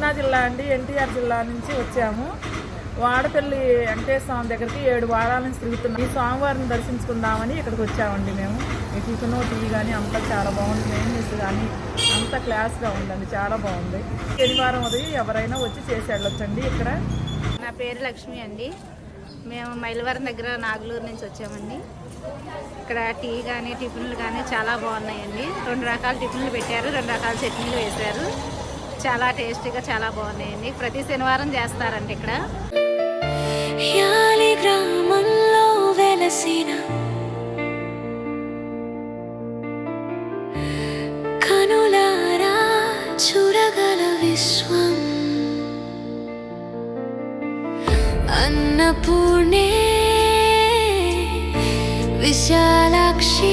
కృష్ణా జిల్లా అండి, ఎన్టీఆర్ జిల్లా నుంచి వచ్చాము. వాడపల్లి వెంకటేశ్వర స్వామి దగ్గరికి 7 వారాల నుంచి తిరుగుతున్నాం. ఈ స్వామివారిని దర్శించుకుందామని ఇక్కడికి వచ్చామండి మేము. ఈ టిఫిన్ టీ కానీ అంతా చాలా బాగుంది. మెయిన్స్ కానీ అంతా క్లాస్గా ఉందండి, చాలా బాగుంది. శనివారం ఉదయం ఎవరైనా వచ్చి చేసి వెళ్ళొచ్చండి. ఇక్కడ నా పేరు లక్ష్మి అండి. మేము మైలవరం దగ్గర నాగులూరు నుంచి వచ్చామండి. ఇక్కడ టీ కానీ టిఫిన్లు కానీ చాలా బాగున్నాయండి. 2 రకాల టిఫిన్లు పెట్టారు, 2 రకాల చట్నీలు వేశారు. చాలా టేస్టీగా చాలా బాగున్నాయండి. ప్రతి శనివారం చేస్తారండి ఇక్కడ. గ్రామంలో వెలసిన కనులారా చూడగల విశ్వం అన్నపూర్ణే విశాలాక్షి